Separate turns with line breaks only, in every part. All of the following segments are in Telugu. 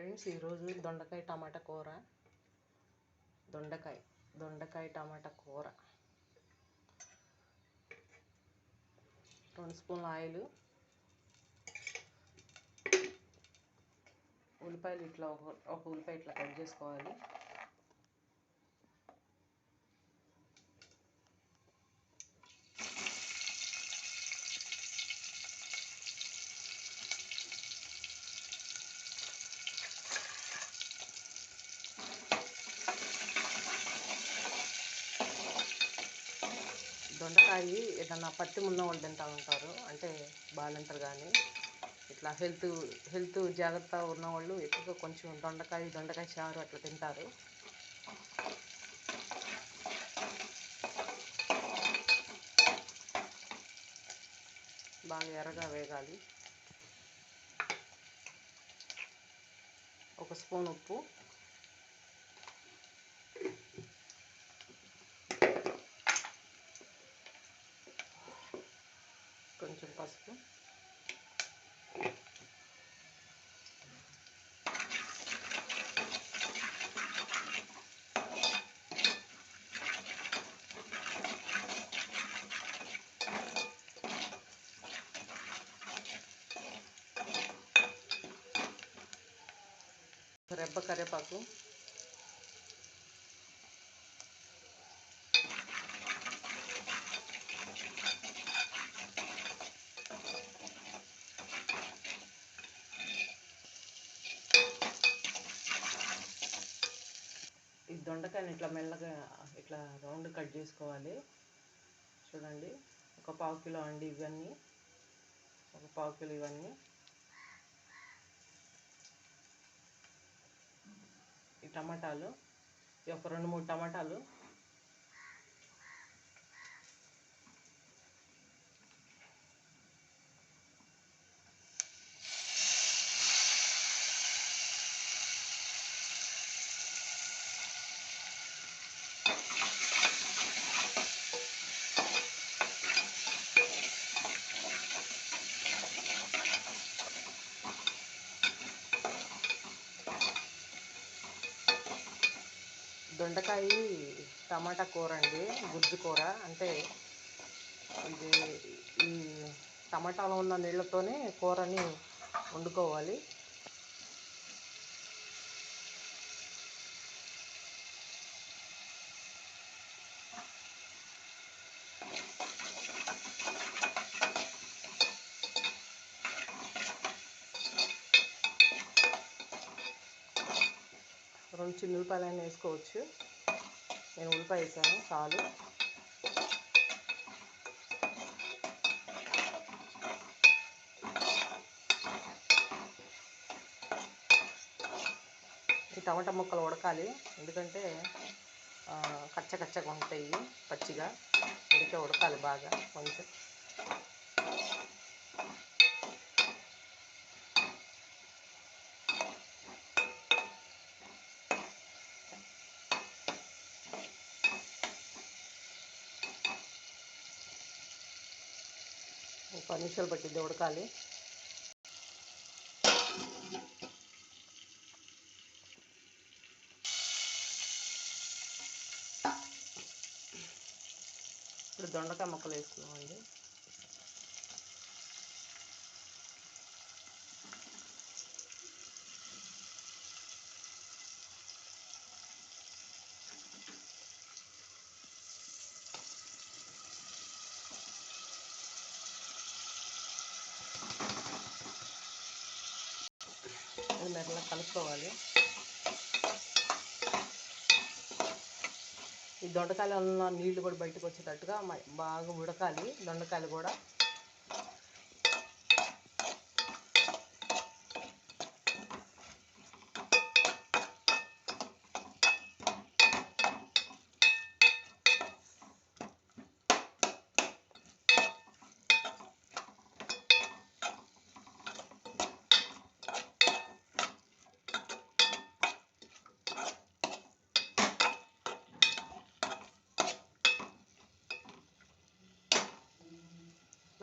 ఫ్రెండ్స్, ఈరోజు దొండకాయ టమాటా కూర. దొండకాయ టమాటా కూర. 2 స్పూన్ల ఆయిల్, ఉల్లిపాయలు ఇట్లా ఒక ఉల్లిపాయ ఇట్లా కట్ చేసుకోవాలి. దొండకాయ ఏదన్నా పత్తి ఉన్న వాళ్ళు తింటూ ఉంటారు, అంటే బాలింతలు కానీ ఇట్లా హెల్త్ జాగ్రత్త ఉన్నవాళ్ళు ఎక్కువగా కొంచెం దొండకాయ చారు అట్లా తింటారు. బాగా ఎర్రగా వేగాలి. 1 స్పూన్ ఉప్పు, కొంచెం పసుపు, రెబ్బ కరివేపాకు, ఈ దొండకాయని ఇట్లా మెల్లగా ఇట్లా రౌండ్ కట్ చేసుకోవాలి. చూడండి, 1 పావు కిలో అండి ఇవన్నీ. 1 పావు కిలో ఇవన్నీ. ఈ టమాటాలు, ఒక 2-3 టమాటాలు, దొండకాయ టమాటా కూర అండి, గుజ్జు కూర. అంటే ఇది ఈ టమాటాలో ఉన్న నీళ్ళతోనే కూరని వండుకోవాలి. రెండు చిన్న ఉల్లిపాయలైనా వేసుకోవచ్చు. నేను ఉల్లిపాయ వేసాను చాలు. ఈ టమాటా ముక్కలు ఉడకాలి, ఎందుకంటే కచ్చగా ఉంటాయి పచ్చిగా. అందుకే ఉడకాలి బాగా కొంచెం. ఒక 10 నిమిషాలు పట్టిద్ది ఉడకాలి. ఇప్పుడు దొండకాయ ముక్కలు వేసుకున్నామండి. మెల్లగా కలుపుకోవాలి. ఈ దొండకాయలు ఉన్న నీళ్లు కూడా బయటకు వచ్చేటట్టుగా బాగా ఉడకాలి దొండకాయలు కూడా.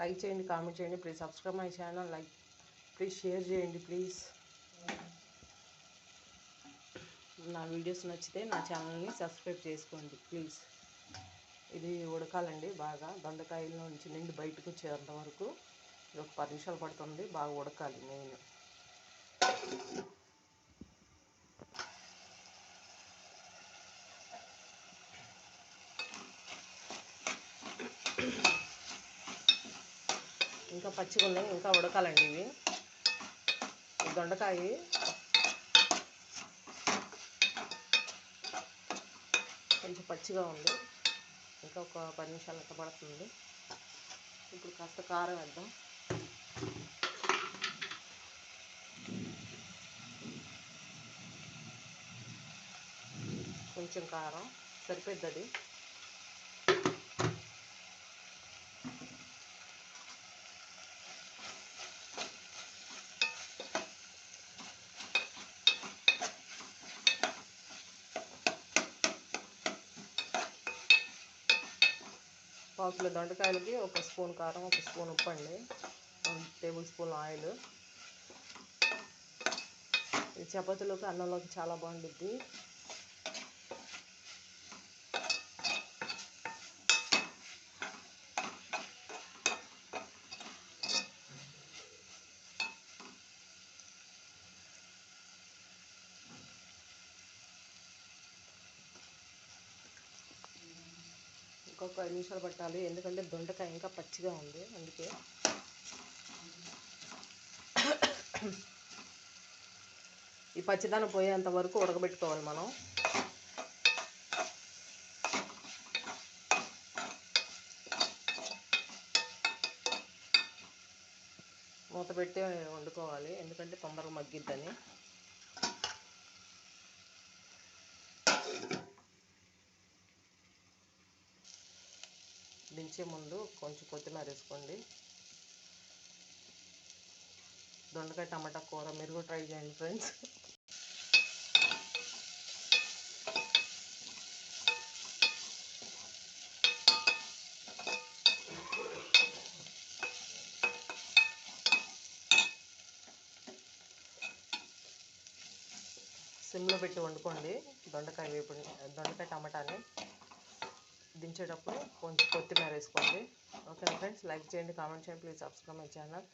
లైక్ చేయండి, కామెంట్ చేయండి, please subscribe my channel. Please share చేయండి ప్లీజ్. నా వీడియోస్ నచ్చితే నా ఛానల్ని సబ్స్క్రైబ్ చేసుకోండి ప్లీజ్. ఇది ఉడకాలండి బాగా, దొండకాయల నుంచి నిండి బయటకు వచ్చేంత వరకు ఇది ఒక 10 నిమిషాలు పడుతుంది. బాగా ఉడకాలి మెయిన్. ఇంకా పచ్చిగా ఉన్నాయి, ఇంకా ఉడకాలండి ఇవి. ఈ దొండకాయ కొంచెం పచ్చిగా ఉంది, ఇంకా ఒక 10 నిమిషాలు అట్లా పడుతుంది. ఇప్పుడు కాస్త కారం వేద్దాం. కొంచెం కారం సరిపోద్ది. పావు కిలో దొండకాయలకి 1 స్పూన్ కారం, 1 స్పూన్ ఉప్పు అండి, 1 టేబుల్ స్పూన్ ఆయిల్. ఇది చపాతీలోకి అన్నంలోకి చాలా బాగుంటుంది. ఇంకొక 5 నిమిషాలు పట్టాలి, ఎందుకంటే దొండకాయ ఇంకా పచ్చిగా ఉంది అందుకే. ఈ పచ్చిదనం పోయేంత వరకు ఉడకబెట్టుకోవాలి మనం. మూత పెట్టి వండుకోవాలి, ఎందుకంటే తొందరగా మగ్గిద్దని. దించే ముందు కొంచెం కొత్తిమీర వేసుకోండి. దొండకాయ టమాటా కూర మీరు కూడా ట్రై చేయండి ఫ్రెండ్స్. సిమ్లో పెట్టి వండుకోండి దొండకాయ టమాటాని. దించేటప్పుడు కొంచెం కొత్తిమీర వేసుకోండి. ఓకే ఫ్రెండ్స్, లైక్ చేయండి, కామెంట్ చేయండి, ప్లీజ్ సబ్స్క్రైబ్ మై ఛానల్.